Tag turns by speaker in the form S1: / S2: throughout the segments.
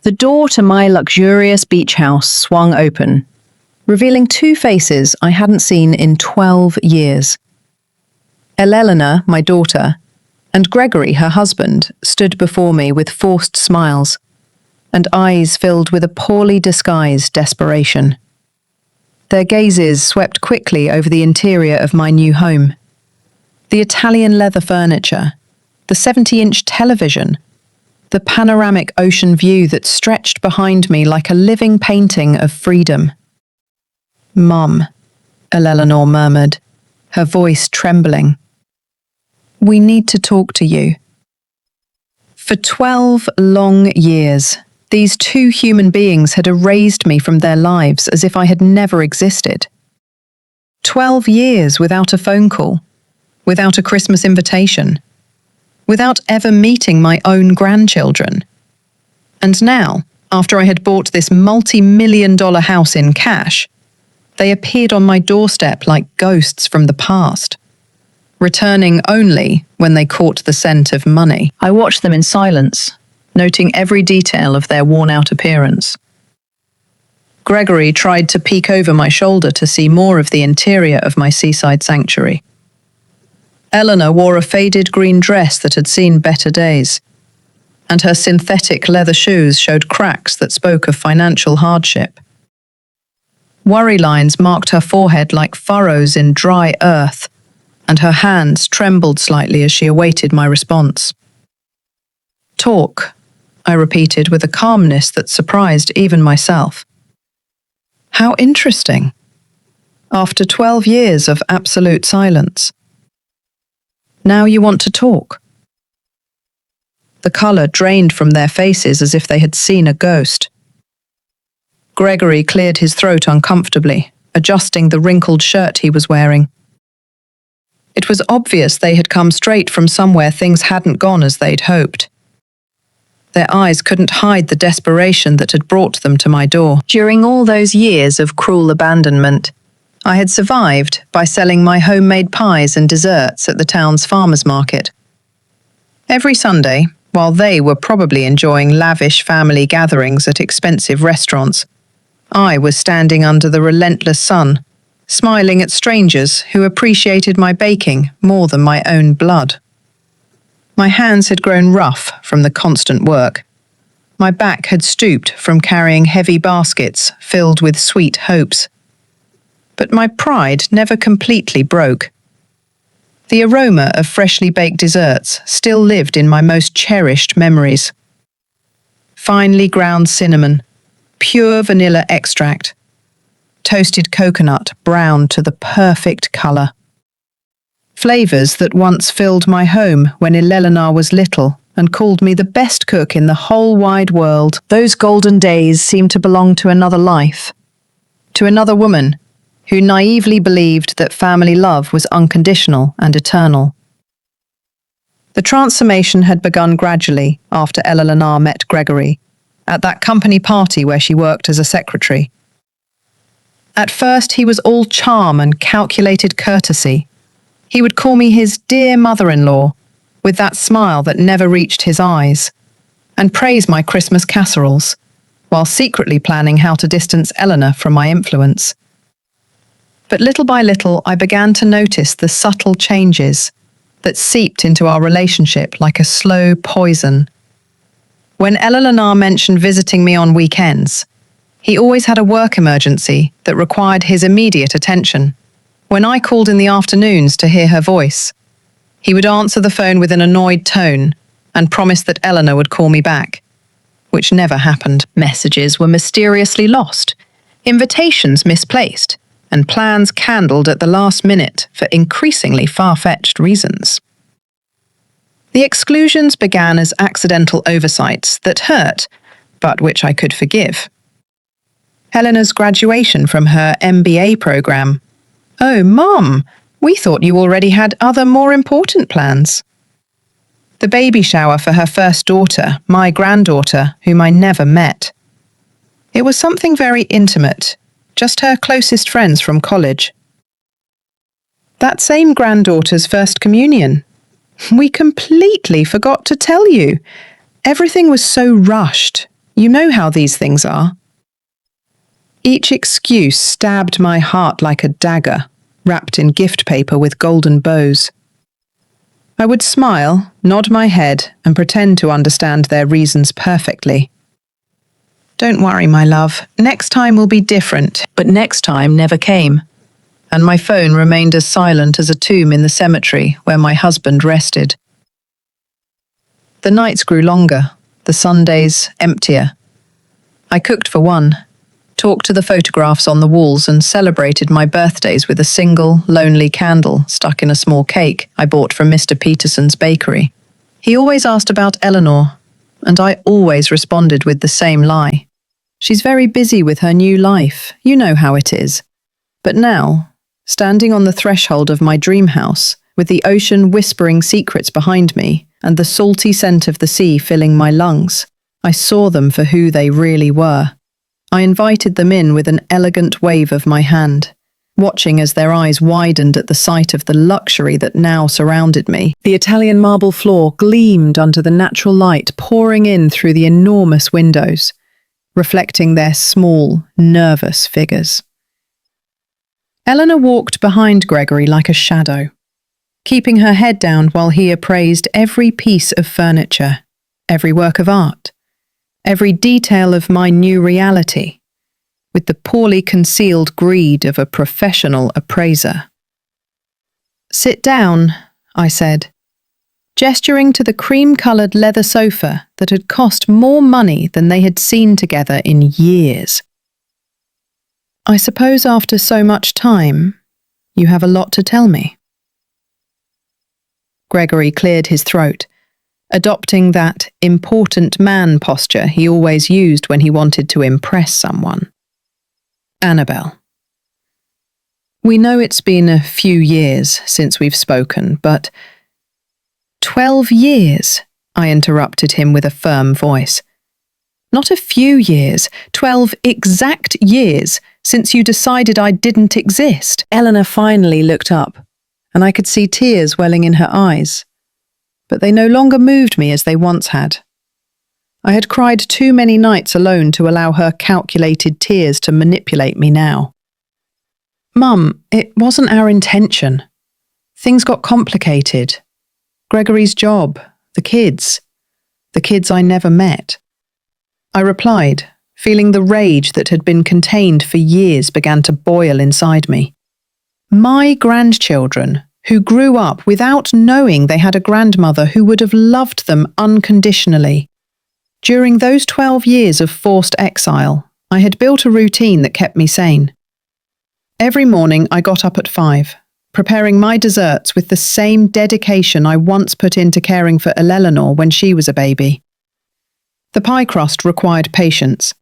S1: The door to my luxurious beach house swung open, revealing two faces I hadn't seen in 12 years. Elena, my daughter, and Gregory, her husband, stood before me with forced smiles and eyes filled with a poorly disguised desperation. Their gazes swept quickly over the interior of my new home. The Italian leather furniture, the 70-inch television, the panoramic ocean view that stretched behind me like a living painting of freedom. "Mum," Eleanor murmured, her voice trembling. "We need to talk to you." For 12 long years, these two human beings had erased me from their lives as if I had never existed. 12 years without a phone call, without a Christmas invitation, without ever meeting my own grandchildren. And now, after I had bought this multi-million-dollar house in cash, they appeared on my doorstep like ghosts from the past, returning only when they caught the scent of money. I watched them in silence, noting every detail of their worn-out appearance. Gregory tried to peek over my shoulder to see more of the interior of my seaside sanctuary. Eleanor wore a faded green dress that had seen better days, and her synthetic leather shoes showed cracks that spoke of financial hardship. Worry lines marked her forehead like furrows in dry earth, and her hands trembled slightly as she awaited my response. "Talk," I repeated with a calmness that surprised even myself. How interesting. After 12 years of absolute silence. Now you want to talk. The colour drained from their faces as if they had seen a ghost. Gregory cleared his throat uncomfortably, adjusting the wrinkled shirt he was wearing. It was obvious they had come straight from somewhere things hadn't gone as they'd hoped. Their eyes couldn't hide the desperation that had brought them to my door. During all those years of cruel abandonment, I had survived by selling my homemade pies and desserts at the town's farmers market. Every Sunday, while they were probably enjoying lavish family gatherings at expensive restaurants, I was standing under the relentless sun, smiling at strangers who appreciated my baking more than my own blood. My hands had grown rough from the constant work. My back had stooped from carrying heavy baskets filled with sweet hopes. But my pride never completely broke. The aroma of freshly baked desserts still lived in my most cherished memories. Finely ground cinnamon, pure vanilla extract, toasted coconut browned to the perfect colour. Flavours that once filled my home when Eleanor was little and called me the best cook in the whole wide world. Those golden days seemed to belong to another life, to another woman who naively believed that family love was unconditional and eternal. The transformation had begun gradually after Eleanor met Gregory, at that company party where she worked as a secretary. At first he was all charm and calculated courtesy. He would call me his dear mother-in-law, with that smile that never reached his eyes, and praise my Christmas casseroles, while secretly planning how to distance Eleanor from my influence. But little by little, I began to notice the subtle changes that seeped into our relationship like a slow poison. When Eleanor mentioned visiting me on weekends, he always had a work emergency that required his immediate attention. When I called in the afternoons to hear her voice, he would answer the phone with an annoyed tone and promise that Eleanor would call me back, which never happened. Messages were mysteriously lost, invitations misplaced, and plans cancelled at the last minute for increasingly far-fetched reasons. The exclusions began as accidental oversights that hurt, but which I could forgive. Eleanor's graduation from her MBA program. "Oh, Mom, we thought you already had other more important plans." The baby shower for her first daughter, my granddaughter, whom I never met. It was something very intimate, just her closest friends from college. That same granddaughter's first communion. We completely forgot to tell you. Everything was so rushed. You know how these things are." Each excuse stabbed my heart like a dagger, wrapped in gift paper with golden bows. I would smile, nod my head, and pretend to understand their reasons perfectly. "Don't worry, my love. Next time will be different." But next time never came, and my phone remained as silent as a tomb in the cemetery where my husband rested. The nights grew longer, the Sundays emptier. I cooked for one, talked to the photographs on the walls, and celebrated my birthdays with a single, lonely candle stuck in a small cake I bought from Mr. Peterson's bakery. He always asked about Eleanor, and I always responded with the same lie. "She's very busy with her new life, you know how it is." But now, standing on the threshold of my dream house, with the ocean whispering secrets behind me and the salty scent of the sea filling my lungs, I saw them for who they really were. I invited them in with an elegant wave of my hand, watching as their eyes widened at the sight of the luxury that now surrounded me. The Italian marble floor gleamed under the natural light pouring in through the enormous windows, reflecting their small, nervous figures. Eleanor walked behind Gregory like a shadow, keeping her head down while he appraised every piece of furniture, every work of art, every detail of my new reality, with the poorly concealed greed of a professional appraiser. "Sit down," I said, gesturing to the cream-coloured leather sofa that had cost more money than they had seen together in years. "I suppose after so much time, you have a lot to tell me." Gregory cleared his throat, adopting that important man posture he always used when he wanted to impress someone. "Annabelle, we know it's been a few years since we've spoken, but—" "12 years," I interrupted him with a firm voice. "Not a few years, 12 exact years since you decided I didn't exist." Eleanor finally looked up, and I could see tears welling in her eyes. But they no longer moved me as they once had. I had cried too many nights alone to allow her calculated tears to manipulate me now. "Mum, it wasn't our intention. Things got complicated. Gregory's job, the kids I never met." I replied, feeling the rage that had been contained for years began to boil inside me. My grandchildren, who grew up without knowing they had a grandmother who would have loved them unconditionally. During those 12 years of forced exile, I had built a routine that kept me sane. Every morning I got up at 5, preparing my desserts with the same dedication I once put into caring for Eleanor when she was a baby. The pie crust required patience.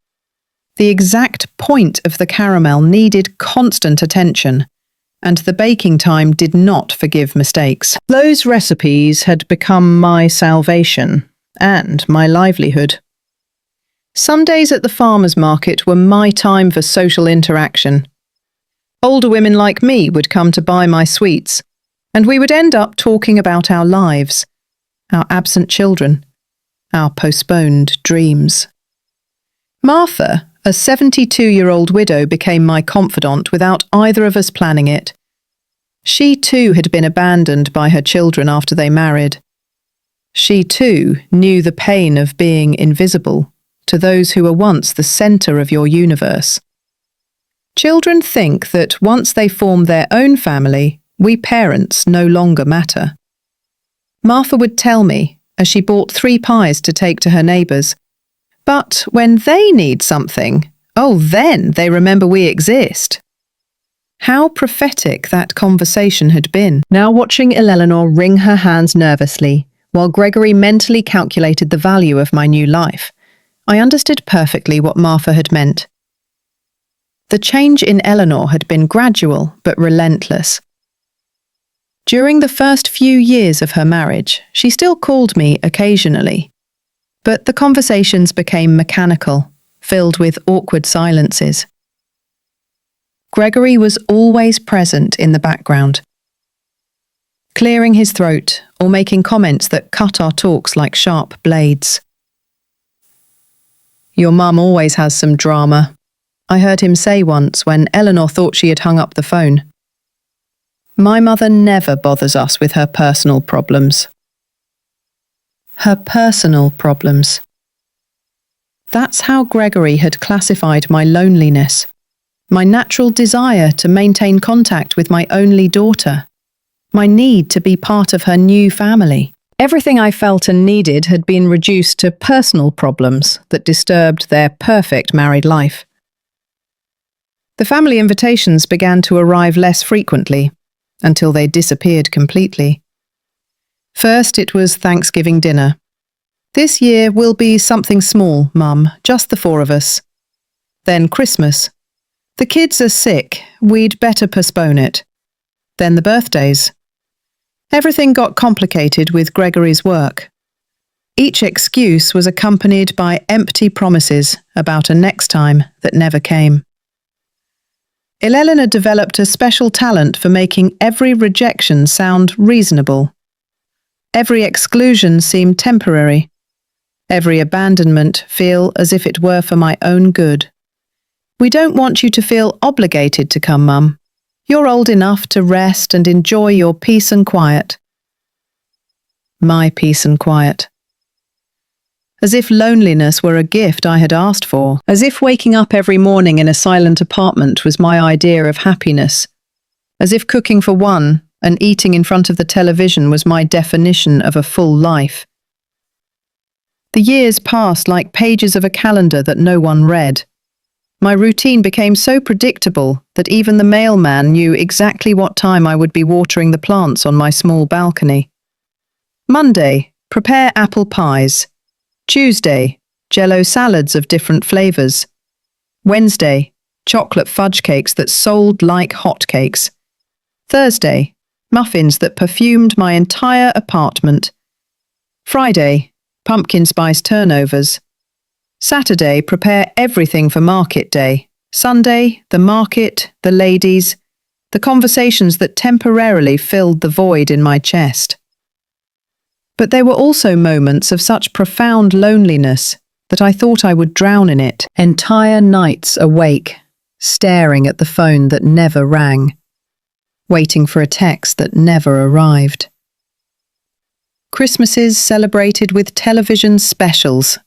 S1: The exact point of the caramel needed constant attention, and the baking time did not forgive mistakes. Those recipes had become my salvation and my livelihood. Sundays at the farmer's market were my time for social interaction. Older women like me would come to buy my sweets, and we would end up talking about our lives, our absent children, our postponed dreams. Martha, a 72-year-old widow, became my confidant without either of us planning it. She too had been abandoned by her children after they married. She too knew the pain of being invisible to those who were once the centre of your universe. Children think that once they form their own family, we parents no longer matter. Martha would tell me, as she bought 3 pies to take to her neighbours, but when they need something, then they remember we exist. How prophetic that conversation had been. Now watching Eleanor wring her hands nervously, while Gregory mentally calculated the value of my new life, I understood perfectly what Martha had meant. The change in Eleanor had been gradual but relentless. During the first few years of her marriage, she still called me occasionally, but the conversations became mechanical, filled with awkward silences. Gregory was always present in the background, clearing his throat or making comments that cut our talks like sharp blades. Your mum always has some drama," I heard him say once when Eleanor thought she had hung up the phone. My mother never bothers us with her personal problems. Her personal problems. That's how Gregory had classified my loneliness, my natural desire to maintain contact with my only daughter, my need to be part of her new family. Everything I felt and needed had been reduced to personal problems that disturbed their perfect married life. The family invitations began to arrive less frequently, until they disappeared completely. First, it was Thanksgiving dinner. "This year will be something small, Mum, just the four of us." Then Christmas. "The kids are sick, we'd better postpone it." Then the birthdays. Everything got complicated with Gregory's work. Each excuse was accompanied by empty promises about a next time that never came. Eleanor developed a special talent for making every rejection sound reasonable. Every exclusion seem temporary. Every abandonment feel as if it were for my own good. "We don't want you to feel obligated to come, Mum. You're old enough to rest and enjoy your peace and quiet." My peace and quiet. As if loneliness were a gift I had asked for. As if waking up every morning in a silent apartment was my idea of happiness. As if cooking for one and eating in front of the television was my definition of a full life. The years passed like pages of a calendar that no one read. My routine became so predictable that even the mailman knew exactly what time I would be watering the plants on my small balcony. Monday, prepare apple pies. Tuesday, Jell-O salads of different flavors. Wednesday, chocolate fudge cakes that sold like hotcakes. Thursday, muffins that perfumed my entire apartment. Friday, pumpkin spice turnovers. Saturday, prepare everything for market day. Sunday, the market, the ladies, the conversations that temporarily filled the void in my chest. But there were also moments of such profound loneliness that I thought I would drown in it. Entire nights awake, staring at the phone that never rang, waiting for a text that never arrived. Christmases celebrated with television specials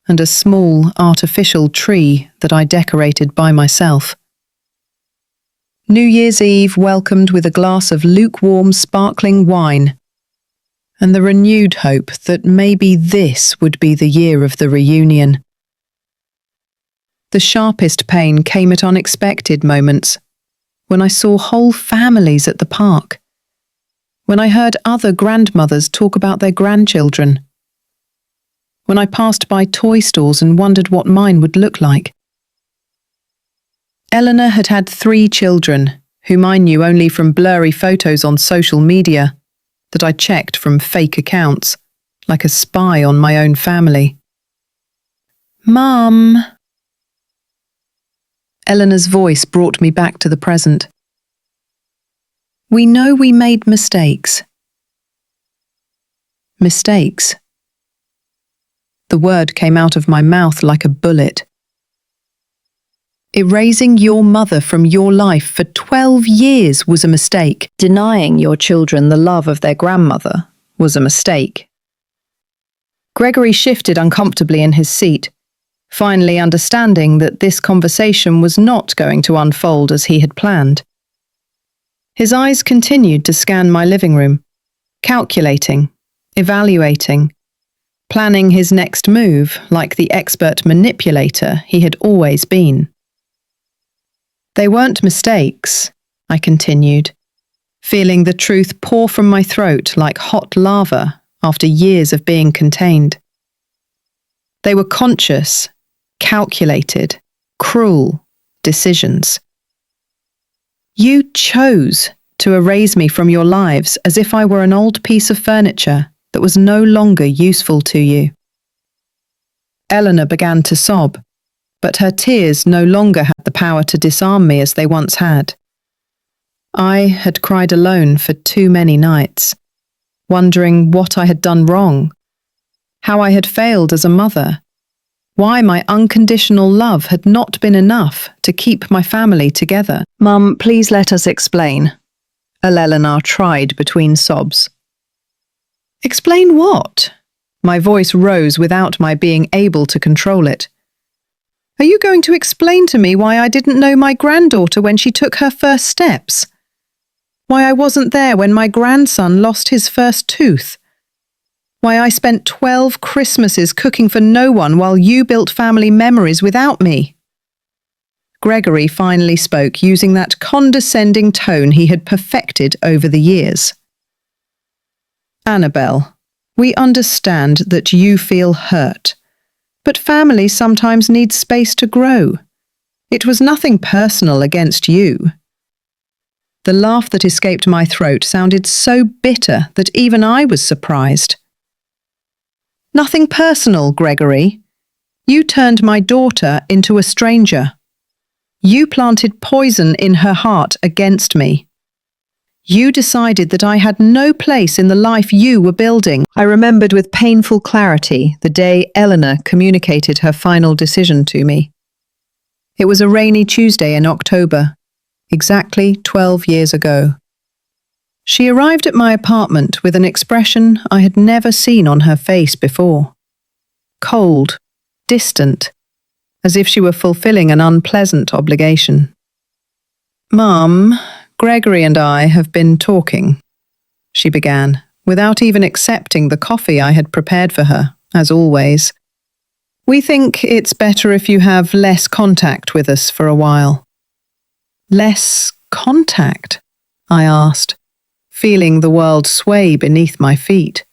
S1: and a small artificial tree that I decorated by myself. New Year's Eve welcomed with a glass of lukewarm sparkling wine and the renewed hope that maybe this would be the year of the reunion. The sharpest pain came at unexpected moments, when I saw whole families at the park, when I heard other grandmothers talk about their grandchildren, when I passed by toy stores and wondered what mine would look like. Eleanor had had 3 children, whom I knew only from blurry photos on social media that I checked from fake accounts, like a spy on my own family. "Mum." Eleanor's voice brought me back to the present. "We know we made mistakes." Mistakes. The word came out of my mouth like a bullet. Erasing your mother from your life for 12 years was a mistake. Denying your children the love of their grandmother was a mistake. Gregory shifted uncomfortably in his seat, finally understanding that this conversation was not going to unfold as he had planned. His eyes continued to scan my living room, calculating, evaluating, planning his next move like the expert manipulator he had always been. "They weren't mistakes," I continued, feeling the truth pour from my throat like hot lava after years of being contained. "They were conscious, calculated, cruel decisions. You chose to erase me from your lives as if I were an old piece of furniture that was no longer useful to you." Eleanor began to sob, but her tears no longer had the power to disarm me as they once had. I had cried alone for too many nights, wondering what I had done wrong, how I had failed as a mother, Why my unconditional love had not been enough to keep my family together. "Mum, please let us explain," Eleanor tried between sobs. "Explain what?" My voice rose without my being able to control it. "Are you going to explain to me why I didn't know my granddaughter when she took her first steps? Why I wasn't there when my grandson lost his first tooth? Why I spent 12 Christmases cooking for no one while you built family memories without me?" Gregory finally spoke, using that condescending tone he had perfected over the years. "Annabelle, we understand that you feel hurt, but family sometimes needs space to grow. It was nothing personal against you." The laugh that escaped my throat sounded so bitter that even I was surprised. "Nothing personal, Gregory. You turned my daughter into a stranger. You planted poison in her heart against me. You decided that I had no place in the life you were building." I remembered with painful clarity the day Eleanor communicated her final decision to me. It was a rainy Tuesday in October, exactly 12 years ago. She arrived at my apartment with an expression I had never seen on her face before. Cold, distant, as if she were fulfilling an unpleasant obligation. "Mum, Gregory and I have been talking," she began, without even accepting the coffee I had prepared for her, as always. "We think it's better if you have less contact with us for a while." "Less contact?" I asked, feeling the world sway beneath my feet.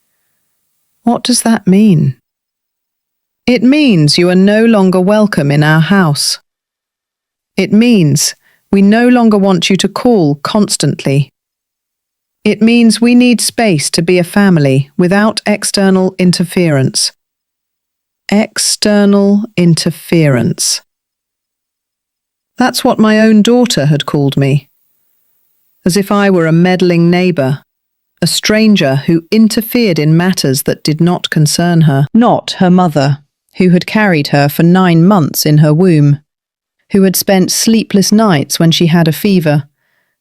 S1: "What does that mean?" "It means you are no longer welcome in our house. It means we no longer want you to call constantly. It means we need space to be a family without external interference." External interference. That's what my own daughter had called me. As if I were a meddling neighbour, a stranger who interfered in matters that did not concern her. Not her mother, who had carried her for 9 months in her womb, who had spent sleepless nights when she had a fever,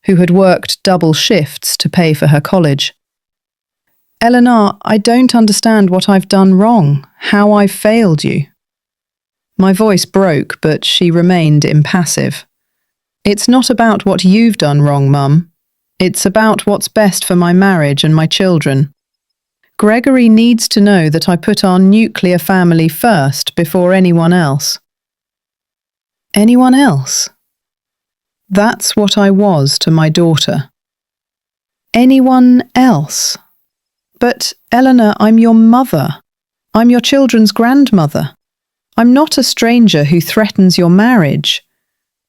S1: who had worked double shifts to pay for her college. "Eleanor, I don't understand what I've done wrong, how I've failed you." My voice broke, but she remained impassive. "It's not about what you've done wrong, Mum. It's about what's best for my marriage and my children. Gregory needs to know that I put our nuclear family first before anyone else." Anyone else? That's what I was to my daughter. Anyone else? "But, Eleanor, I'm your mother. I'm your children's grandmother. I'm not a stranger who threatens your marriage.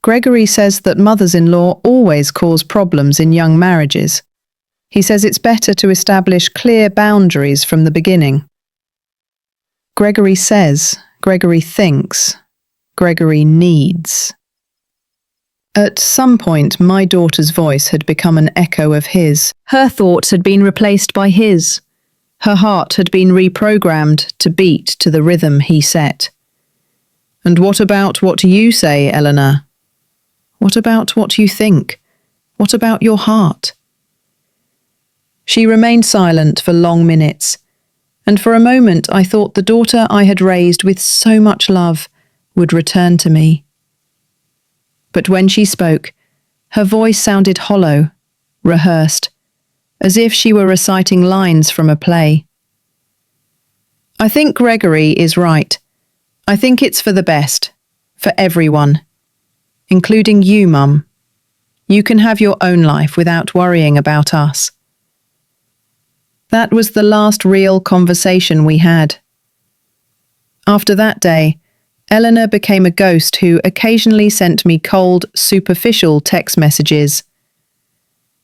S1: Gregory says that mothers-in-law always cause problems in young marriages. He says it's better to establish clear boundaries from the beginning." Gregory says, Gregory thinks, Gregory needs. At some point, my daughter's voice had become an echo of his. Her thoughts had been replaced by his. Her heart had been reprogrammed to beat to the rhythm he set. "And what about what you say, Eleanor? What about what you think? What about your heart?" She remained silent for long minutes, and for a moment I thought the daughter I had raised with so much love would return to me. But when she spoke, her voice sounded hollow, rehearsed, as if she were reciting lines from a play. "I think Gregory is right. I think it's for the best, for everyone, including you, Mum. You can have your own life without worrying about us." That was the last real conversation we had. After that day, Eleanor became a ghost who occasionally sent me cold, superficial text messages.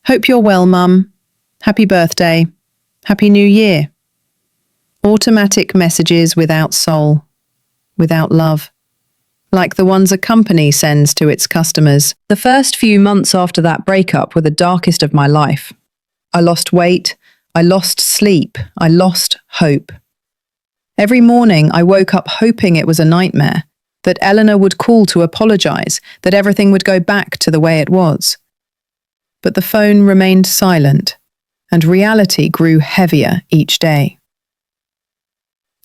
S1: "Hope you're well, Mum. Happy birthday. Happy New Year." Automatic messages without soul, without love, like the ones a company sends to its customers. The first few months after that breakup were the darkest of my life. I lost weight, I lost sleep, I lost hope. Every morning I woke up hoping it was a nightmare, that Eleanor would call to apologize, that everything would go back to the way it was. But the phone remained silent, and reality grew heavier each day.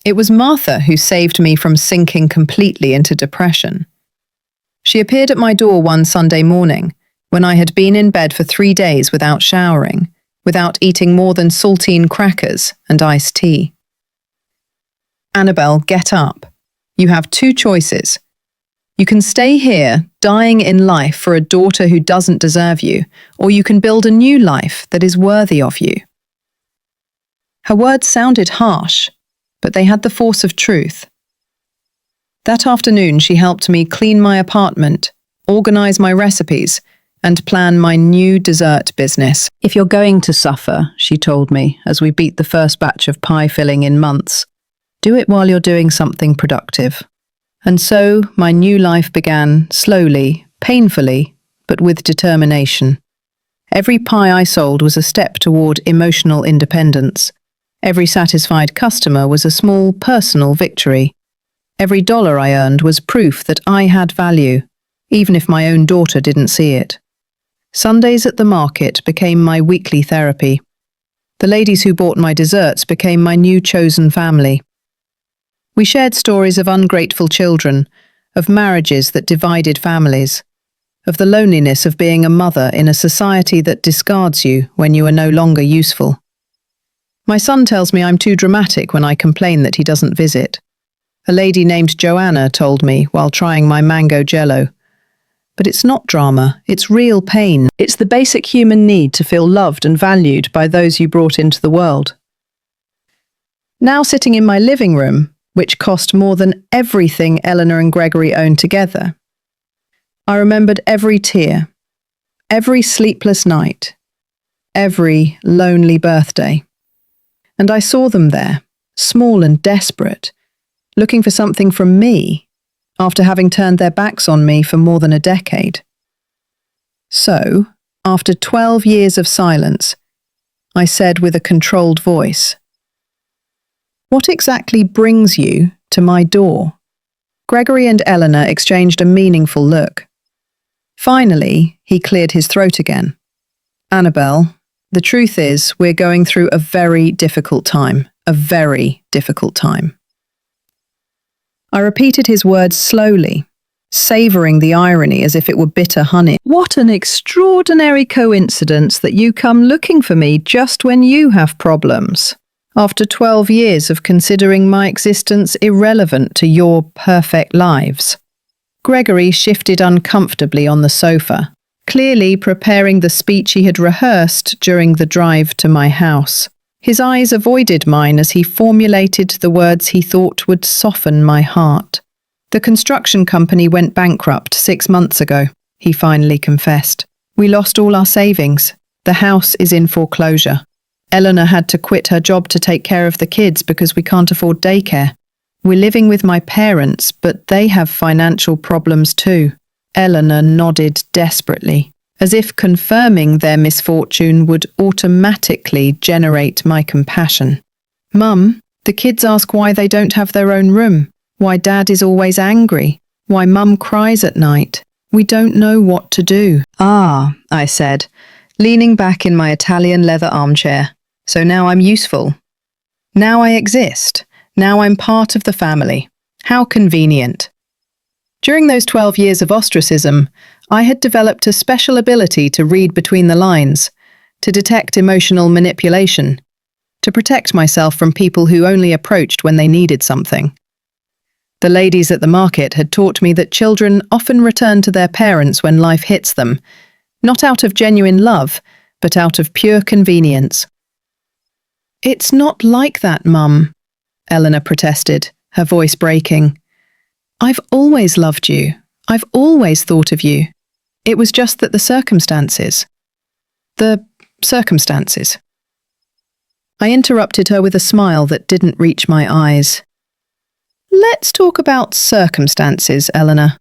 S1: It was Martha who saved me from sinking completely into depression. She appeared at my door one Sunday morning, when I had been in bed for 3 days without showering, without eating more than saltine crackers and iced tea. "Annabelle, get up. You have 2 choices. You can stay here, dying in life for a daughter who doesn't deserve you, or you can build a new life that is worthy of you." Her words sounded harsh, but they had the force of truth. That afternoon, she helped me clean my apartment, organize my recipes, and plan my new dessert business. "If you're going to suffer," she told me, as we beat the first batch of pie filling in months, "do it while you're doing something productive." And so my new life began, slowly, painfully, but with determination. Every pie I sold was a step toward emotional independence. Every satisfied customer was a small personal victory. Every dollar I earned was proof that I had value, even if my own daughter didn't see it. Sundays at the market became my weekly therapy. The ladies who bought my desserts became my new chosen family. We shared stories of ungrateful children, of marriages that divided families, of the loneliness of being a mother in a society that discards you when you are no longer useful. My son tells me I'm too dramatic when I complain that he doesn't visit. A lady named Joanna told me while trying my mango jello. But it's not drama, it's real pain. It's the basic human need to feel loved and valued by those you brought into the world. Now sitting in my living room, which cost more than everything Eleanor and Gregory owned together, I remembered every tear, every sleepless night, every lonely birthday. And I saw them there, small and desperate, looking for something from me, after having turned their backs on me for more than a decade. So, after 12 years of silence, I said with a controlled voice, "What exactly brings you to my door?" Gregory and Eleanor exchanged a meaningful look. Finally, he cleared his throat again. "Annabelle, the truth is we're going through a very difficult time, a very difficult time." I repeated his words slowly, savouring the irony as if it were bitter honey. "What an extraordinary coincidence that you come looking for me just when you have problems, after 12 years of considering my existence irrelevant to your perfect lives." Gregory shifted uncomfortably on the sofa, clearly preparing the speech he had rehearsed during the drive to my house. His eyes avoided mine as he formulated the words he thought would soften my heart. "The construction company went bankrupt 6 months ago," he finally confessed. "We lost all our savings. The house is in foreclosure. Eleanor had to quit her job to take care of the kids because we can't afford daycare. We're living with my parents, but they have financial problems too." Eleanor nodded desperately, as if confirming their misfortune would automatically generate my compassion. "Mum, the kids ask why they don't have their own room, why Dad is always angry, why Mum cries at night. We don't know what to do." "Ah," I said, leaning back in my Italian leather armchair. "So now I'm useful. Now I exist. Now I'm part of the family. How convenient." During those 12 years of ostracism, I had developed a special ability to read between the lines, to detect emotional manipulation, to protect myself from people who only approached when they needed something. The ladies at the market had taught me that children often return to their parents when life hits them, not out of genuine love, but out of pure convenience. "It's not like that, Mum," Eleanor protested, her voice breaking. "I've always loved you. I've always thought of you. It was just that the circumstances. The circumstances." I interrupted her with a smile that didn't reach my eyes. "Let's talk about circumstances, Eleanor.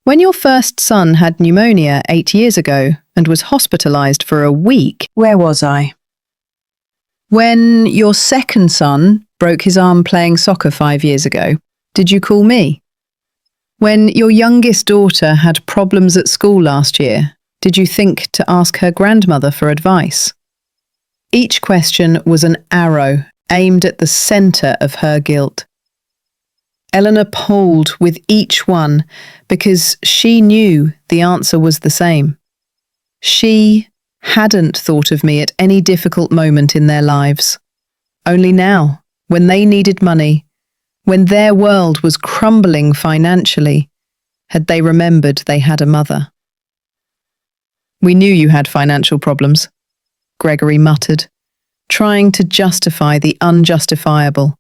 S1: When your first son had pneumonia 8 years ago and was hospitalized for a week, where was I? When your second son broke his arm playing soccer 5 years ago, did you call me? When your youngest daughter had problems at school last year, did you think to ask her grandmother for advice? Each question was an arrow aimed at the centre of her guilt. Eleanor pulled with each one because she knew the answer was the same. She hadn't thought of me at any difficult moment in their lives. Only now, when they needed money, when their world was crumbling financially, had they remembered they had a mother. We knew you had financial problems, Gregory muttered, trying to justify the unjustifiable.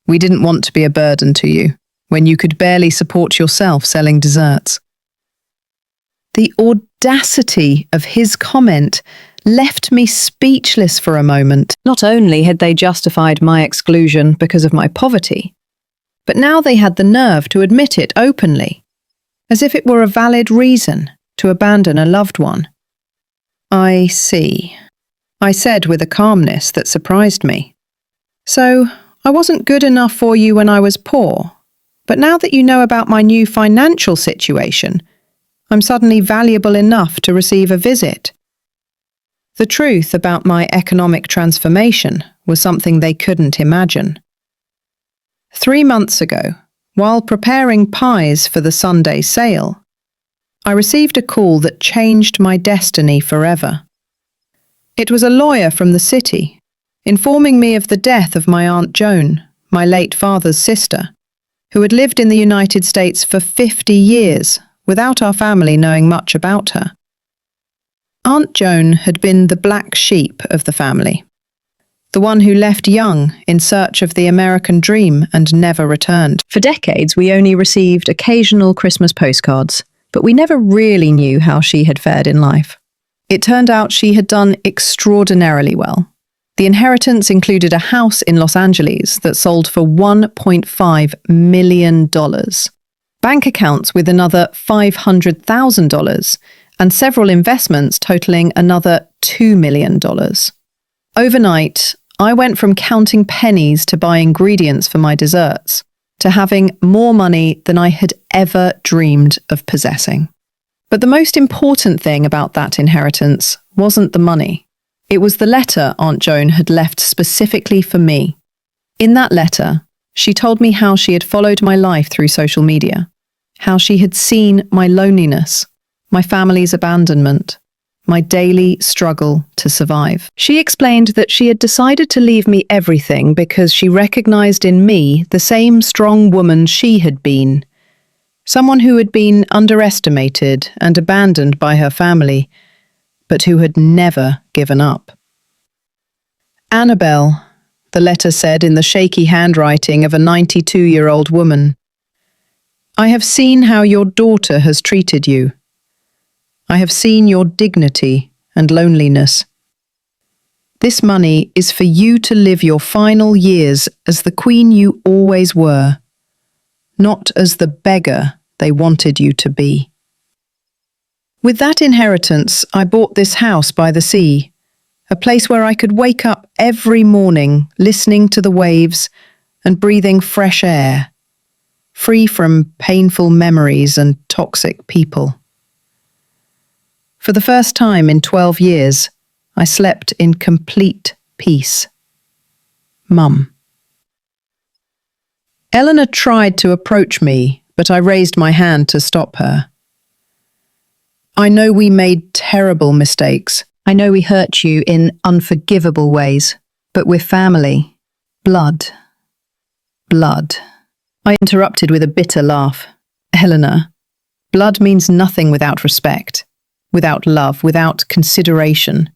S1: We didn't want to be a burden to you, when you could barely support yourself selling desserts. The audacity of his comment left me speechless for a moment. Not only had they justified my exclusion because of my poverty, but now they had the nerve to admit it openly, as if it were a valid reason to abandon a loved one. I see, I said with a calmness that surprised me. So, I wasn't good enough for you when I was poor, but now that you know about my new financial situation, I'm suddenly valuable enough to receive a visit. The truth about my economic transformation was something they couldn't imagine. 3 months ago, while preparing pies for the Sunday sale, I received a call that changed my destiny forever. It was a lawyer from the city, informing me of the death of my Aunt Joan, my late father's sister, who had lived in the United States for 50 years without our family knowing much about her. Aunt Joan had been the black sheep of the family, the one who left young in search of the American dream and never returned. For decades, we only received occasional Christmas postcards, but we never really knew how she had fared in life. It turned out she had done extraordinarily well. The inheritance included a house in Los Angeles that sold for $1.5 million, bank accounts with another $500,000, and several investments totaling another $2 million. Overnight, I went from counting pennies to buy ingredients for my desserts, to having more money than I had ever dreamed of possessing. But the most important thing about that inheritance wasn't the money. It was the letter Aunt Joan had left specifically for me. In that letter, she told me how she had followed my life through social media, how she had seen my loneliness, my family's abandonment, my daily struggle to survive. She explained that she had decided to leave me everything because she recognized in me the same strong woman she had been, someone who had been underestimated and abandoned by her family, but who had never given up. Annabelle, the letter said in the shaky handwriting of a 92-year-old woman, I have seen how your daughter has treated you. I have seen your dignity and loneliness. This money is for you to live your final years as the queen you always were, not as the beggar they wanted you to be. With that inheritance, I bought this house by the sea, a place where I could wake up every morning listening to the waves and breathing fresh air, free from painful memories and toxic people. For the first time in 12 years, I slept in complete peace. Mum. Eleanor tried to approach me, but I raised my hand to stop her. I know we made terrible mistakes. I know we hurt you in unforgivable ways, but we're family. Blood. Blood. I interrupted with a bitter laugh. Eleanor, blood means nothing without respect, without love, without consideration.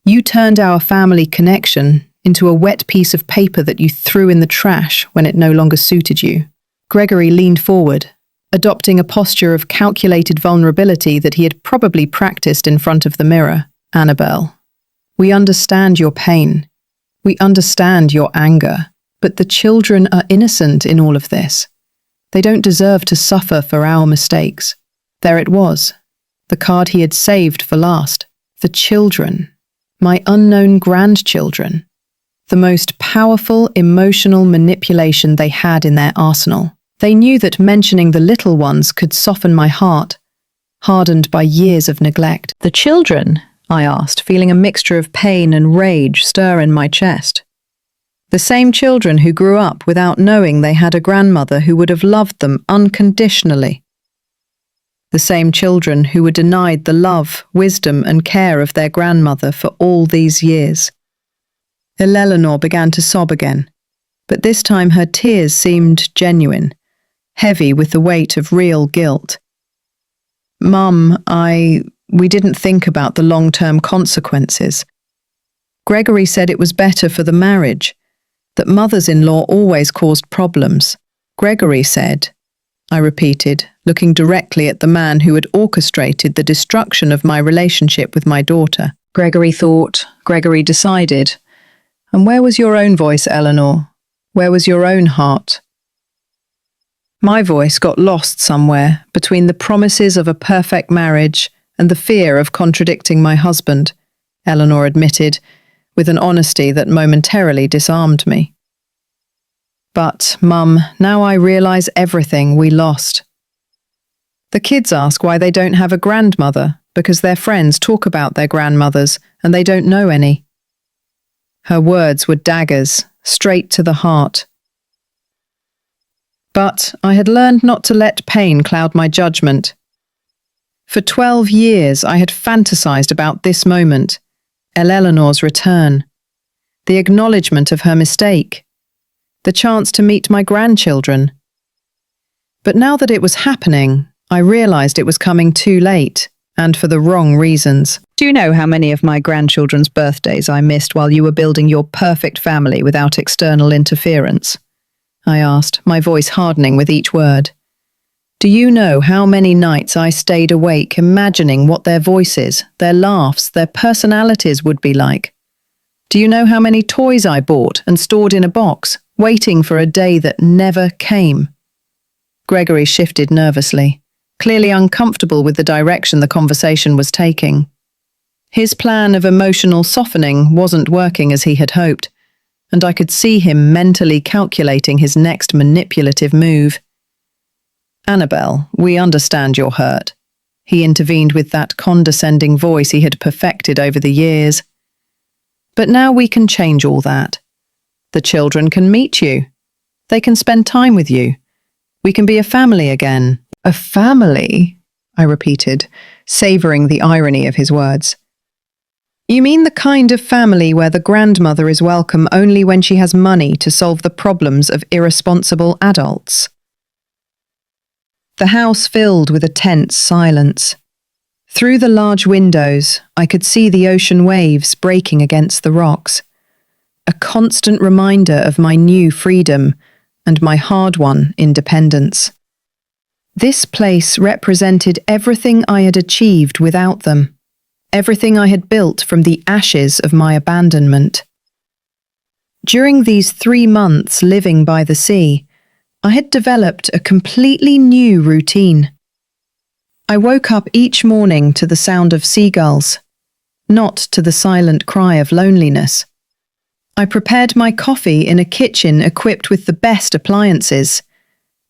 S1: You turned our family connection into a wet piece of paper that you threw in the trash when it no longer suited you. Gregory leaned forward, adopting a posture of calculated vulnerability that he had probably practiced in front of the mirror. Annabelle, we understand your pain. We understand your anger. But the children are innocent in all of this. They don't deserve to suffer for our mistakes. There it was, the card he had saved for last. The children, my unknown grandchildren. the most powerful emotional manipulation they had in their arsenal. They knew that mentioning the little ones could soften my heart, hardened by years of neglect. "The children?" I asked, feeling a mixture of pain and rage stir in my chest. The same children who grew up without knowing they had a grandmother who would have loved them unconditionally. The same children who were denied the love, wisdom, and care of their grandmother for all these years. Eleanor began to sob again, but this time her tears seemed genuine, heavy with the weight of real guilt. "Mum, we didn't think about the long-term consequences. Gregory said it was better for the marriage, that mothers-in-law always caused problems. Gregory said," I repeated, looking directly at the man who had orchestrated the destruction of my relationship with my daughter. "Gregory thought, Gregory decided. And where was your own voice, Eleanor? Where was your own heart?" My voice got lost somewhere between the promises of a perfect marriage and the fear of contradicting my husband, Eleanor admitted, with an honesty that momentarily disarmed me. "But, Mum, now I realize everything we lost. The kids ask why they don't have a grandmother, because their friends talk about their grandmothers and they don't know any." Her words were daggers, straight to the heart. But I had learned not to let pain cloud my judgment. For 12 years I had fantasized about this moment, Eleanor's return, the acknowledgement of her mistake, the chance to meet my grandchildren. But now that it was happening, I realized it was coming too late, and for the wrong reasons. "Do you know how many of my grandchildren's birthdays I missed while you were building your perfect family without external interference?" I asked, my voice hardening with each word. "Do you know how many nights I stayed awake imagining what their voices, their laughs, their personalities would be like? Do you know how many toys I bought and stored in a box, waiting for a day that never came?" Gregory shifted nervously, clearly uncomfortable with the direction the conversation was taking. His plan of emotional softening wasn't working as he had hoped, and I could see him mentally calculating his next manipulative move. "Annabelle, we understand you're hurt," he intervened with that condescending voice he had perfected over the years. "But now we can change all that. The children can meet you. They can spend time with you. We can be a family again." "A family?" I repeated, savoring the irony of his words. "You mean the kind of family where the grandmother is welcome only when she has money to solve the problems of irresponsible adults?" The house filled with a tense silence. Through the large windows, I could see the ocean waves breaking against the rocks, a constant reminder of my new freedom and my hard-won independence. This place represented everything I had achieved without them, everything I had built from the ashes of my abandonment. During these 3 months living by the sea, I had developed a completely new routine. I woke up each morning to the sound of seagulls, not to the silent cry of loneliness. I prepared my coffee in a kitchen equipped with the best appliances,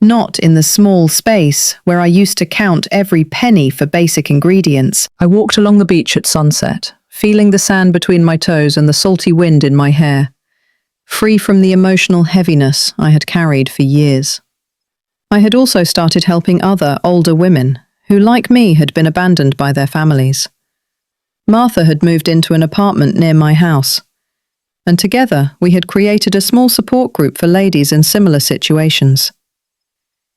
S1: not in the small space where I used to count every penny for basic ingredients. I walked along the beach at sunset, feeling the sand between my toes and the salty wind in my hair, free from the emotional heaviness I had carried for years. I had also started helping other, older women who, like me, had been abandoned by their families. Martha had moved into an apartment near my house, and together we had created a small support group for ladies in similar situations.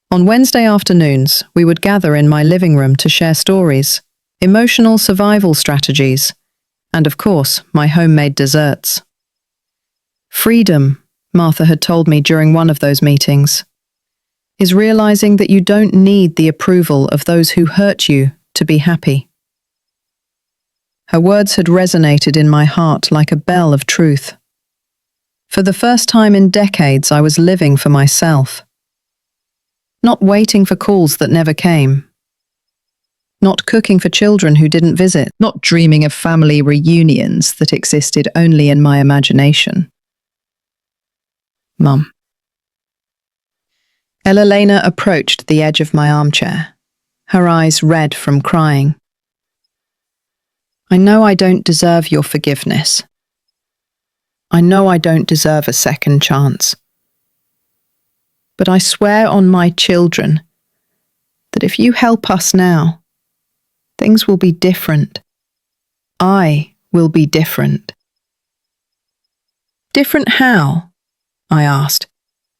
S1: On Wednesday afternoons, we would gather in my living room to share stories, emotional survival strategies, and of course, my homemade desserts. "Freedom," Martha had told me during one of those meetings, "is realizing that you don't need the approval of those who hurt you to be happy." Her words had resonated in my heart like a bell of truth. For the first time in decades, I was living for myself. Not waiting for calls that never came. Not cooking for children who didn't visit. Not dreaming of family reunions that existed only in my imagination. Mum. Elena approached the edge of my armchair, her eyes red from crying. I know I don't deserve your forgiveness. I know I don't deserve a second chance. But I swear on my children that if you help us now, things will be different. I will be different. Different how? I asked,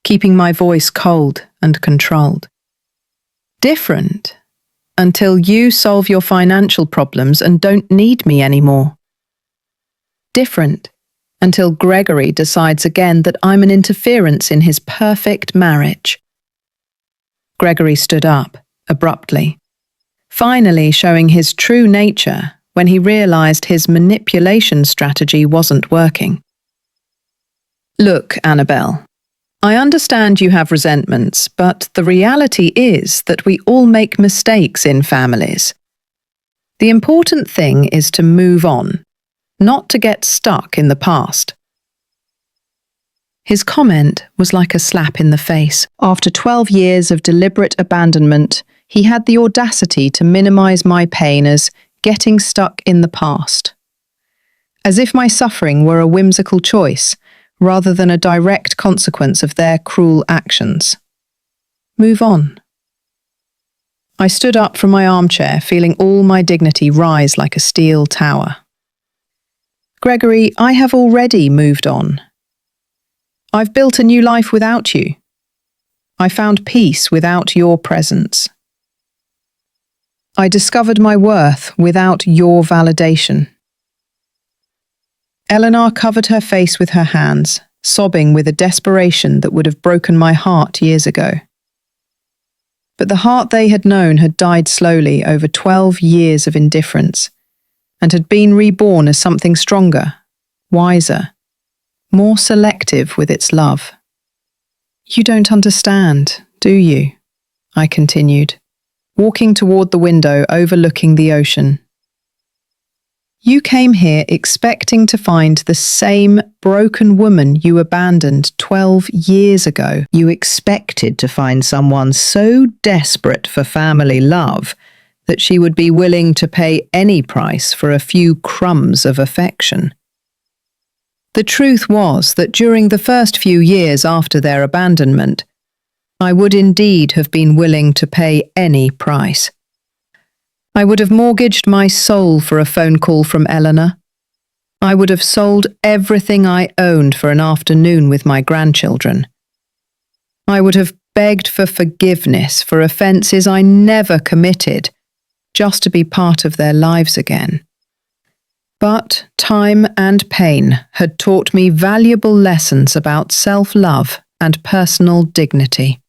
S1: keeping my voice cold and controlled. Different until you solve your financial problems and don't need me anymore. Different until Gregory decides again that I'm an interference in his perfect marriage. Gregory stood up, abruptly, finally showing his true nature when he realized his manipulation strategy wasn't working. Look, Annabelle, I understand you have resentments, but the reality is that we all make mistakes in families. The important thing is to move on, not to get stuck in the past. His comment was like a slap in the face. After 12 years of deliberate abandonment, he had the audacity to minimize my pain as getting stuck in the past. As if my suffering were a whimsical choice, rather than a direct consequence of their cruel actions. Move on. I stood up from my armchair, feeling all my dignity rise like a steel tower. Gregory, I have already moved on. I've built a new life without you. I found peace without your presence. I discovered my worth without your validation. Eleanor covered her face with her hands, sobbing with a desperation that would have broken my heart years ago. But the heart they had known had died slowly over 12 years of indifference, and had been reborn as something stronger, wiser, more selective with its love. You don't understand, do you? I continued, walking toward the window overlooking the ocean. You came here expecting to find the same broken woman you abandoned 12 years ago. You expected to find someone so desperate for family love that she would be willing to pay any price for a few crumbs of affection. The truth was that during the first few years after their abandonment, I would indeed have been willing to pay any price. I would have mortgaged my soul for a phone call from Eleanor. I would have sold everything I owned for an afternoon with my grandchildren. I would have begged for forgiveness for offences I never committed, just to be part of their lives again. But time and pain had taught me valuable lessons about self-love and personal dignity.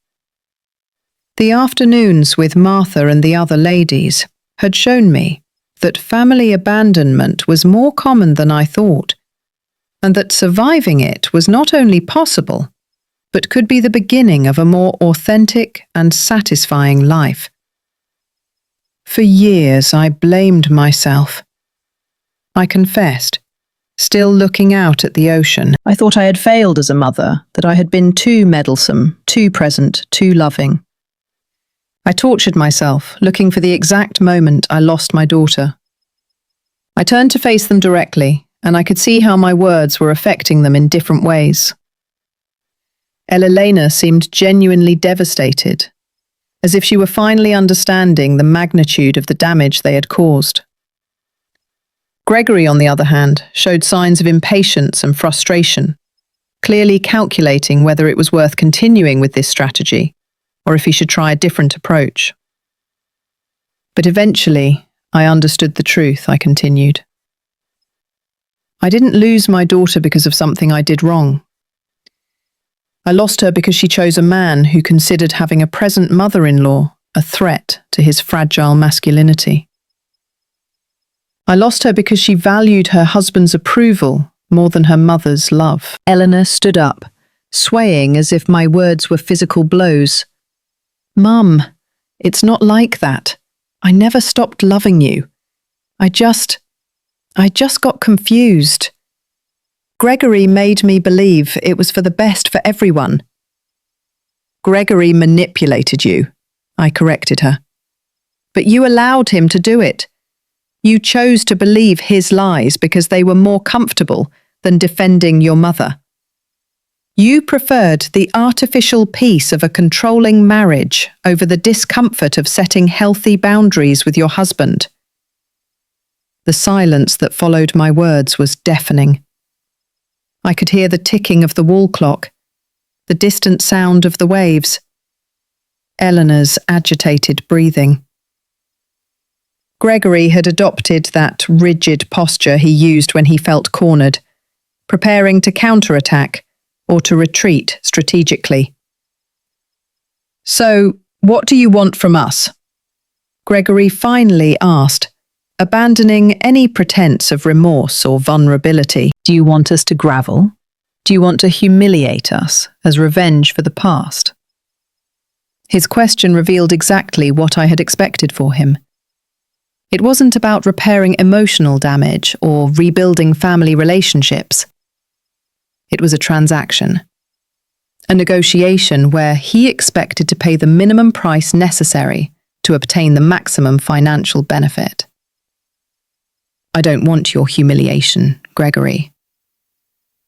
S1: The afternoons with Martha and the other ladies had shown me that family abandonment was more common than I thought, and that surviving it was not only possible, but could be the beginning of a more authentic and satisfying life. For years I blamed myself. I confessed, still looking out at the ocean. I thought I had failed as a mother, that I had been too meddlesome, too present, too loving. I tortured myself, looking for the exact moment I lost my daughter. I turned to face them directly, and I could see how my words were affecting them in different ways. Elena seemed genuinely devastated, as if she were finally understanding the magnitude of the damage they had caused. Gregory, on the other hand, showed signs of impatience and frustration, clearly calculating whether it was worth continuing with this strategy, or if he should try a different approach. But eventually, I understood the truth, I continued. I didn't lose my daughter because of something I did wrong. I lost her because she chose a man who considered having a present mother-in-law a threat to his fragile masculinity. I lost her because she valued her husband's approval more than her mother's love. Eleanor stood up, swaying as if my words were physical blows. Mum, it's not like that. I never stopped loving you. I just got confused. Gregory made me believe it was for the best for everyone. Gregory manipulated you, I corrected her. But you allowed him to do it. You chose to believe his lies because they were more comfortable than defending your mother. You preferred the artificial peace of a controlling marriage over the discomfort of setting healthy boundaries with your husband. The silence that followed my words was deafening. I could hear the ticking of the wall clock, the distant sound of the waves, Eleanor's agitated breathing. Gregory had adopted that rigid posture he used when he felt cornered, preparing to counterattack or to retreat strategically. "So, what do you want from us?" Gregory finally asked, abandoning any pretense of remorse or vulnerability. "Do you want us to gravel? Do you want to humiliate us as revenge for the past?" His question revealed exactly what I had expected for him. It wasn't about repairing emotional damage or rebuilding family relationships. It was a transaction, a negotiation where he expected to pay the minimum price necessary to obtain the maximum financial benefit. "I don't want your humiliation, Gregory,"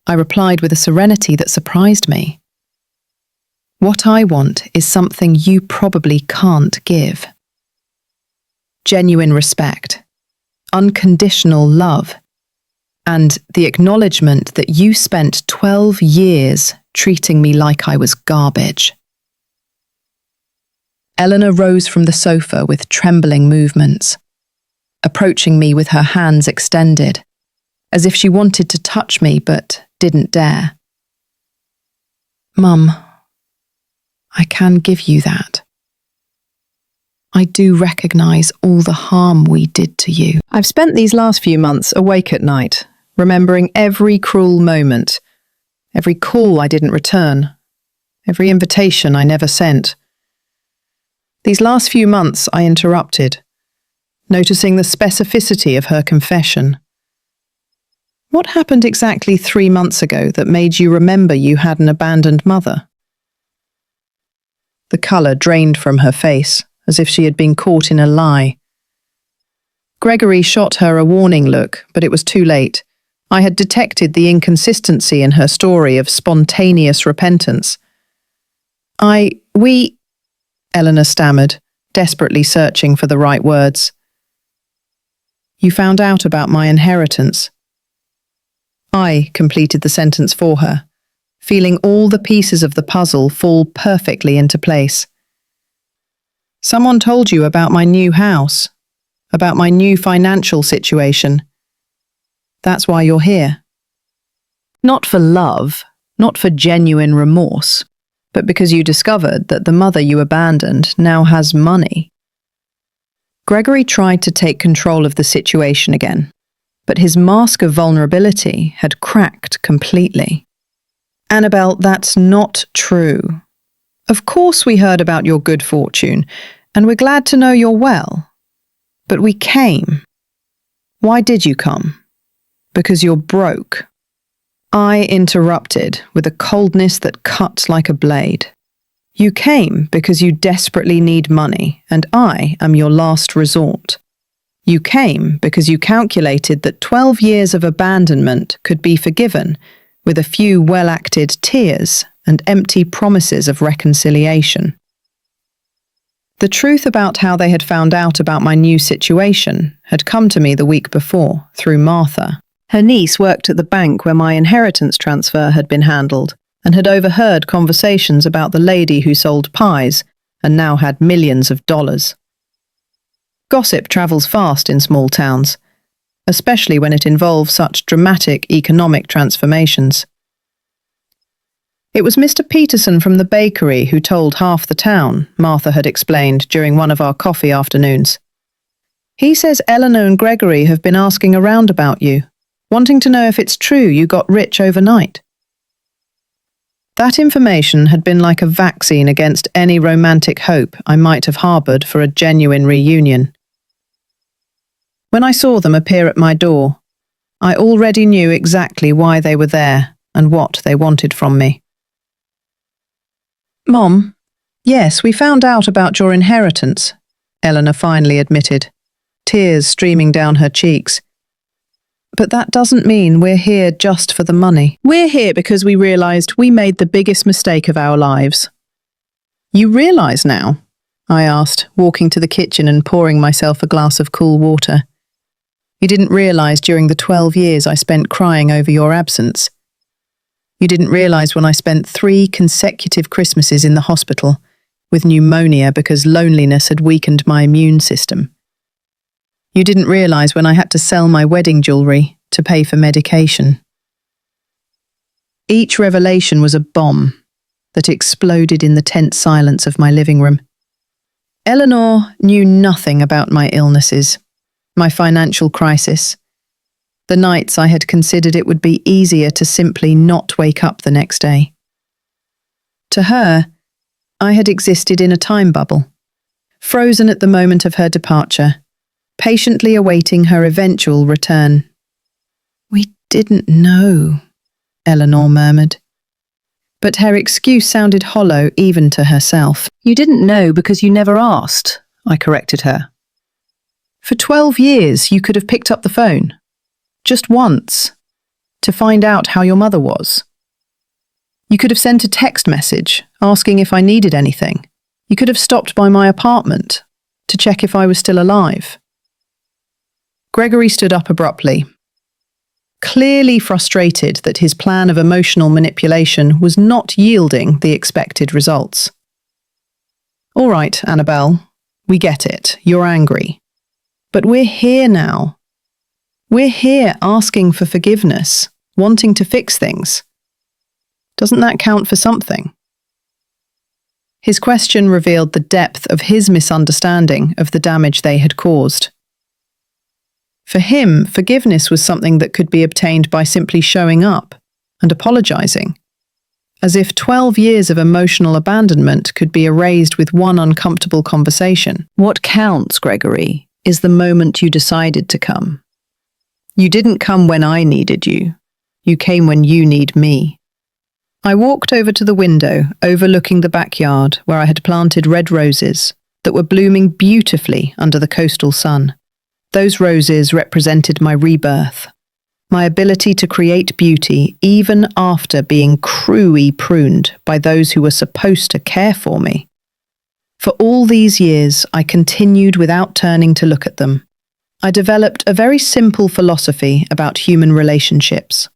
S1: I replied with a serenity that surprised me. "What I want is something you probably can't give. Genuine respect, unconditional love, and the acknowledgement that you spent 12 years treating me like I was garbage." Eleanor rose from the sofa with trembling movements, approaching me with her hands extended, as if she wanted to touch me but didn't dare. "Mum, I can give you that. I do recognise all the harm we did to you. I've spent these last few months awake at night, remembering every cruel moment, every call I didn't return, every invitation I never sent. These last few months I interrupted, noticing the specificity of her confession. What happened exactly 3 months ago that made you remember you had an abandoned mother?" The colour drained from her face, as if she had been caught in a lie. Gregory shot her a warning look, but it was too late. I had detected the inconsistency in her story of spontaneous repentance. We, Eleanor stammered, desperately searching for the right words. "You found out about my inheritance." I completed the sentence for her, feeling all the pieces of the puzzle fall perfectly into place. "Someone told you about my new house, about my new financial situation. That's why you're here. Not for love, not for genuine remorse, but because you discovered that the mother you abandoned now has money." Gregory tried to take control of the situation again, but his mask of vulnerability had cracked completely. "Annabelle, that's not true. Of course we heard about your good fortune, and we're glad to know you're well. But we came. Why did you come? Because you're broke." I interrupted with a coldness that cut like a blade. "You came because you desperately need money, and I am your last resort. You came because you calculated that 12 years of abandonment could be forgiven with a few well-acted tears and empty promises of reconciliation." The truth about how they had found out about my new situation had come to me the week before through Martha. Her niece worked at the bank where my inheritance transfer had been handled and had overheard conversations about the lady who sold pies and now had millions of dollars. Gossip travels fast in small towns, especially when it involves such dramatic economic transformations. "It was Mr. Peterson from the bakery who told half the town," Martha had explained during one of our coffee afternoons. "He says Eleanor and Gregory have been asking around about you, wanting to know if it's true you got rich overnight." That information had been like a vaccine against any romantic hope I might have harboured for a genuine reunion. When I saw them appear at my door, I already knew exactly why they were there and what they wanted from me. Mom, yes, we found out about your inheritance, Eleanor finally admitted, tears streaming down her cheeks. But that doesn't mean we're here just for the money. We're here because we realized we made the biggest mistake of our lives. You realize now? I asked, walking to the kitchen and pouring myself a glass of cool water. You didn't realize during the 12 years I spent crying over your absence. You didn't realize when I spent 3 consecutive Christmases in the hospital with pneumonia because loneliness had weakened my immune system. You didn't realize when I had to sell my wedding jewelry to pay for medication. Each revelation was a bomb that exploded in the tense silence of my living room. Eleanor knew nothing about my illnesses, my financial crisis, the nights I had considered it would be easier to simply not wake up the next day. To her, I had existed in a time bubble, frozen at the moment of her departure, patiently awaiting her eventual return. We didn't know, Eleanor murmured. But her excuse sounded hollow even to herself. You didn't know because you never asked, I corrected her. For 12 years, you could have picked up the phone, just once, to find out how your mother was. You could have sent a text message asking if I needed anything. You could have stopped by my apartment to check if I was still alive. Gregory stood up abruptly, clearly frustrated that his plan of emotional manipulation was not yielding the expected results. All right, Annabelle, we get it. You're angry. But we're here now. We're here asking for forgiveness, wanting to fix things. Doesn't that count for something? His question revealed the depth of his misunderstanding of the damage they had caused. For him, forgiveness was something that could be obtained by simply showing up and apologizing, as if 12 years of emotional abandonment could be erased with one uncomfortable conversation. What counts, Gregory, is the moment you decided to come. You didn't come when I needed you. You came when you need me. I walked over to the window overlooking the backyard where I had planted red roses that were blooming beautifully under the coastal sun. Those roses represented my rebirth, my ability to create beauty even after being cruelly pruned by those who were supposed to care for me. For all these years, I continued without turning to look at them. I developed a very simple philosophy about human relationships.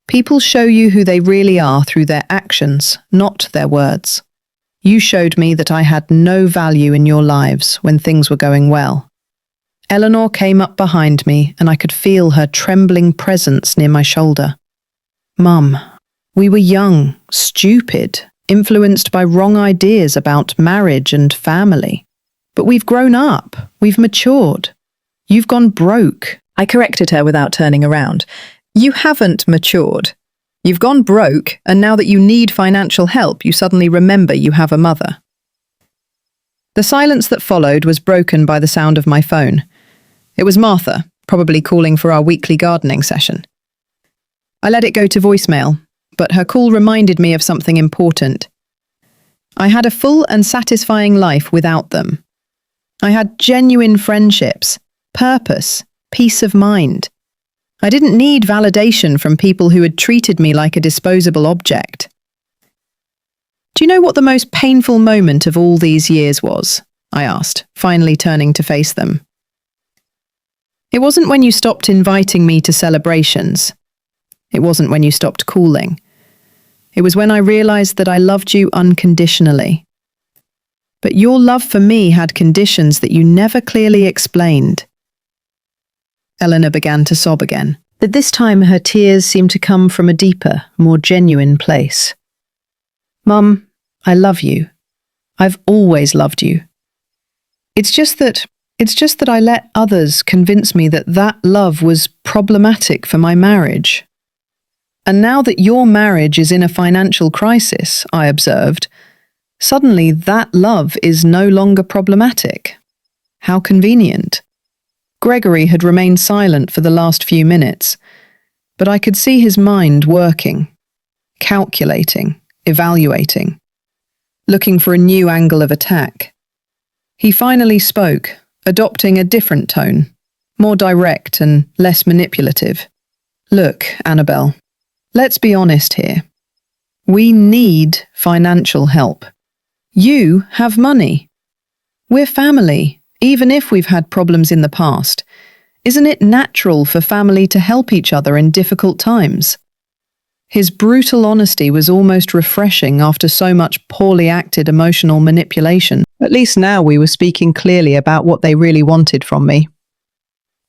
S1: People show you who they really are through their actions, not their words. You showed me that I had no value in your lives when things were going well. Eleanor came up behind me and I could feel her trembling presence near my shoulder. Mum, we were young, stupid, influenced by wrong ideas about marriage and family. But we've grown up, we've matured. You've gone broke. I corrected her without turning around. You haven't matured. You've gone broke, and now that you need financial help, you suddenly remember you have a mother. The silence that followed was broken by the sound of my phone. It was Martha, probably calling for our weekly gardening session. I let it go to voicemail, but her call reminded me of something important. I had a full and satisfying life without them. I had genuine friendships, purpose, peace of mind. I didn't need validation from people who had treated me like a disposable object. Do you know what the most painful moment of all these years was? I asked, finally turning to face them. It wasn't when you stopped inviting me to celebrations. It wasn't when you stopped calling. It was when I realized that I loved you unconditionally. But your love for me had conditions that you never clearly explained. Eleanor began to sob again, but this time her tears seemed to come from a deeper, more genuine place. Mum, I love you. I've always loved you. It's just that I let others convince me that that love was problematic for my marriage. And now that your marriage is in a financial crisis, I observed, suddenly that love is no longer problematic. How convenient. Gregory had remained silent for the last few minutes, But I could see his mind working, calculating, evaluating, looking for a new angle of attack. He finally spoke, adopting a different tone, more direct and less manipulative. Look, Annabelle, let's be honest here. We need financial help. You have money. We're family, even if we've had problems in the past. Isn't it natural for family to help each other in difficult times? His brutal honesty was almost refreshing after so much poorly acted emotional manipulation. At least now we were speaking clearly about what they really wanted from me.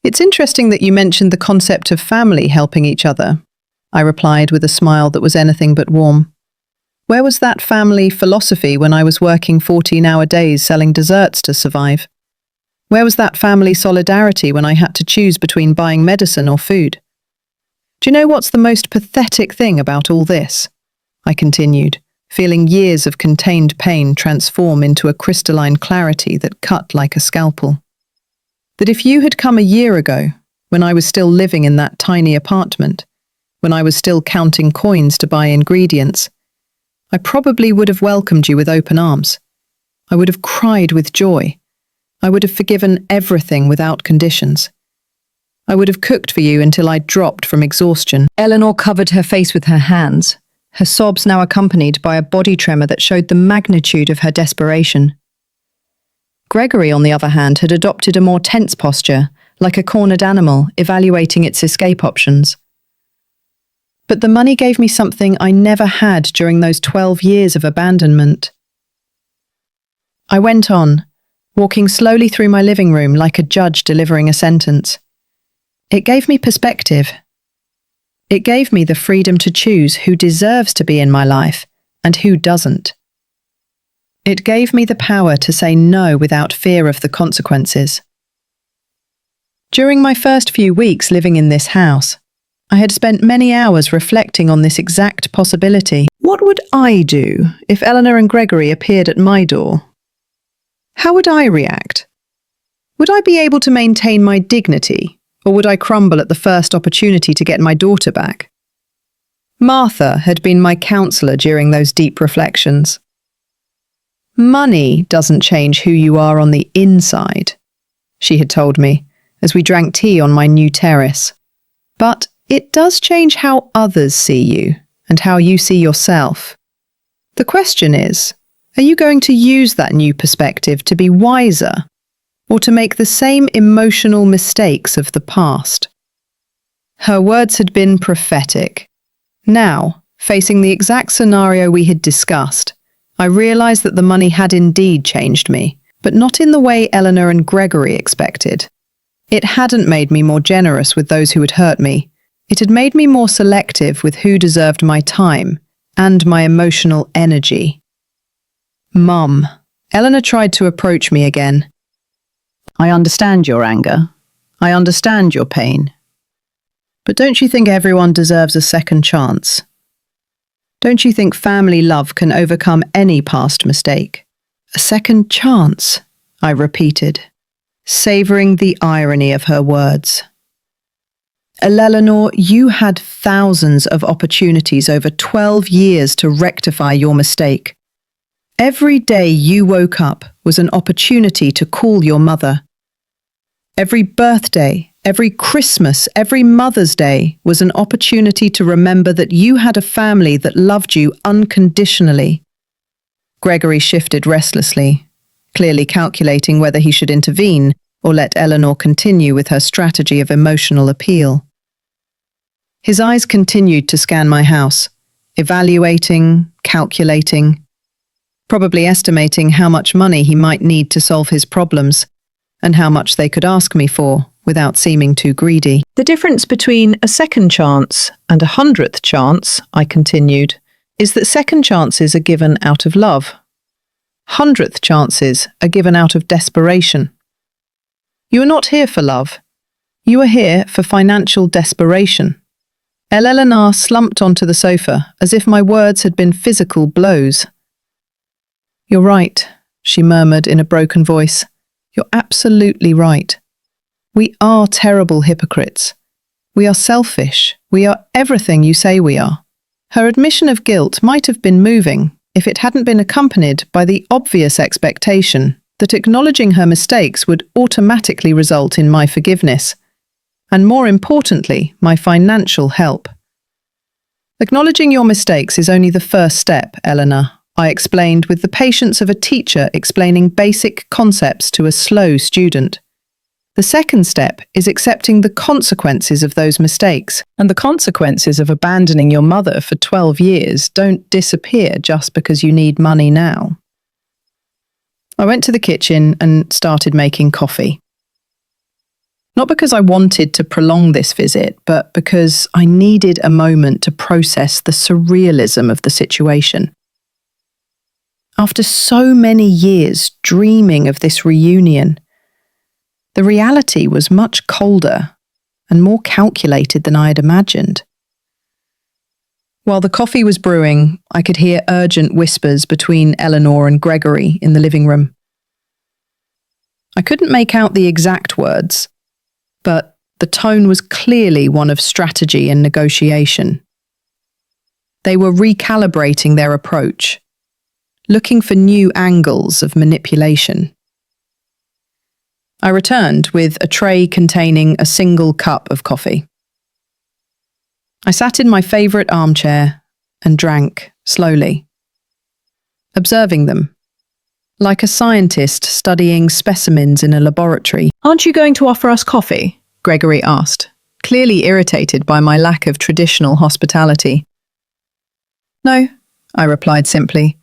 S1: It's interesting that you mentioned the concept of family helping each other, I replied with a smile that was anything but warm. Where was that family philosophy when I was working 14-hour days selling desserts to survive? Where was that family solidarity when I had to choose between buying medicine or food? Do you know what's the most pathetic thing about all this? I continued, feeling years of contained pain transform into a crystalline clarity that cut like a scalpel. That if you had come a year ago, when I was still living in that tiny apartment, when I was still counting coins to buy ingredients, I probably would have welcomed you with open arms. I would have cried with joy. I would have forgiven everything without conditions. I would have cooked for you until I dropped from exhaustion. Eleanor covered her face with her hands, her sobs now accompanied by a body tremor that showed the magnitude of her desperation. Gregory, on the other hand, had adopted a more tense posture, like a cornered animal, evaluating its escape options. But the money gave me something I never had during those 12 years of abandonment. I went on, walking slowly through my living room like a judge delivering a sentence. It gave me perspective. It gave me the freedom to choose who deserves to be in my life and who doesn't. It gave me the power to say no without fear of the consequences. During my first few weeks living in this house, I had spent many hours reflecting on this exact possibility. What would I do if Eleanor and Gregory appeared at my door? How would I react? Would I be able to maintain my dignity, or would I crumble at the first opportunity to get my daughter back? Martha had been my counselor during those deep reflections. Money doesn't change who you are on the inside, she had told me as we drank tea on my new terrace. But it does change how others see you and how you see yourself. The question is, are you going to use that new perspective to be wiser, or to make the same emotional mistakes of the past? Her words had been prophetic. Now, facing the exact scenario we had discussed, I realized that the money had indeed changed me, but not in the way Eleanor and Gregory expected. It hadn't made me more generous with those who had hurt me. It had made me more selective with who deserved my time and my emotional energy. Mum, Eleanor tried to approach me again. I understand your anger. I understand your pain. But don't you think everyone deserves a second chance? Don't you think family love can overcome any past mistake? A second chance, I repeated, savoring the irony of her words. Eleanor, you had thousands of opportunities over 12 years to rectify your mistake. Every day you woke up was an opportunity to call your mother. Every birthday, every Christmas, every Mother's Day was an opportunity to remember that you had a family that loved you unconditionally. Gregory shifted restlessly, clearly calculating whether he should intervene or let Eleanor continue with her strategy of emotional appeal. His eyes continued to scan my house, evaluating, calculating, probably estimating how much money he might need to solve his problems and how much they could ask me for without seeming too greedy. The difference between a second chance and a 100th chance, I continued, is that second chances are given out of love. 100th chances are given out of desperation. You are not here for love. You are here for financial desperation. Eleanor slumped onto the sofa as if my words had been physical blows. You're right, she murmured in a broken voice. You're absolutely right. We are terrible hypocrites. We are selfish. We are everything you say we are. Her admission of guilt might have been moving if it hadn't been accompanied by the obvious expectation that acknowledging her mistakes would automatically result in my forgiveness, and more importantly, my financial help. Acknowledging your mistakes is only the first step, Eleanor, I explained with the patience of a teacher explaining basic concepts to a slow student. The second step is accepting the consequences of those mistakes. And the consequences of abandoning your mother for 12 years don't disappear just because you need money now. I went to the kitchen and started making coffee. Not because I wanted to prolong this visit, but because I needed a moment to process the surrealism of the situation. After so many years dreaming of this reunion, the reality was much colder and more calculated than I had imagined. While the coffee was brewing, I could hear urgent whispers between Eleanor and Gregory in the living room. I couldn't make out the exact words, but the tone was clearly one of strategy and negotiation. They were recalibrating their approach, looking for new angles of manipulation. I returned with a tray containing a single cup of coffee. I sat in my favourite armchair and drank slowly, observing them, like a scientist studying specimens in a laboratory. "Aren't you going to offer us coffee?" Gregory asked, clearly irritated by my lack of traditional hospitality. "No," I replied simply.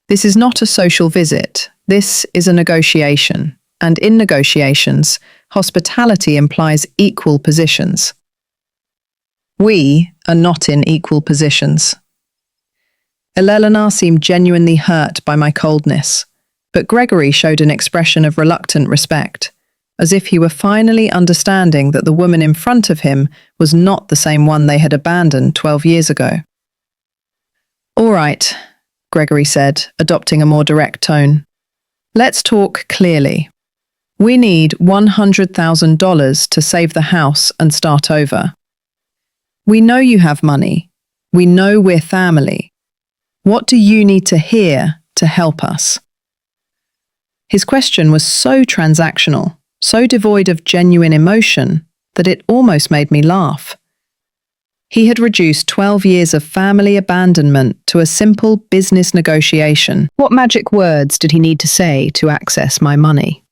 S1: "This is not a social visit. This is a negotiation. And in negotiations, hospitality implies equal positions. We are not in equal positions." Eleanor seemed genuinely hurt by my coldness, but Gregory showed an expression of reluctant respect, as if he were finally understanding that the woman in front of him was not the same one they had abandoned 12 years ago. "All right," Gregory said, adopting a more direct tone. "Let's talk clearly. We need $100,000 to save the house and start over. We know you have money. We know we're family. What do you need to hear to help us?" His question was so transactional, so devoid of genuine emotion, that it almost made me laugh. He had reduced 12 years of family abandonment to a simple business negotiation. What magic words did he need to say to access my money?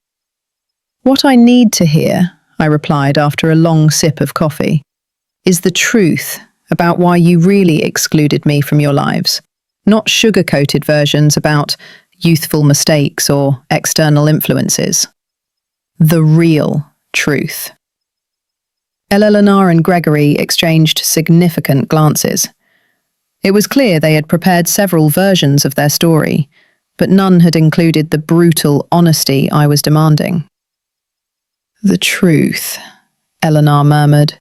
S1: "What I need to hear," I replied after a long sip of coffee, "is the truth about why you really excluded me from your lives, not sugar-coated versions about youthful mistakes or external influences. The real truth." Eleanor and Gregory exchanged significant glances. It was clear they had prepared several versions of their story, but none had included the brutal honesty I was demanding. "The truth," Eleanor murmured,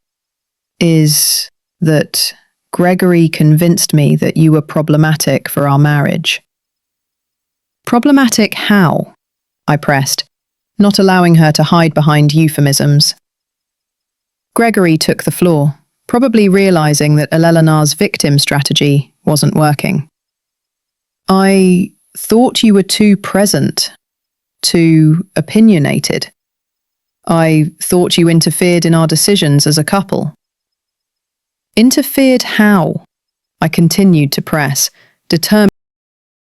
S1: "is that Gregory convinced me that you were problematic for our marriage." "Problematic how?" I pressed, not allowing her to hide behind euphemisms. Gregory took the floor, probably realizing that Eleanor's victim strategy wasn't working. "I thought you were too present, too opinionated. I thought you interfered in our decisions as a couple." "Interfered how?" I continued to press, determined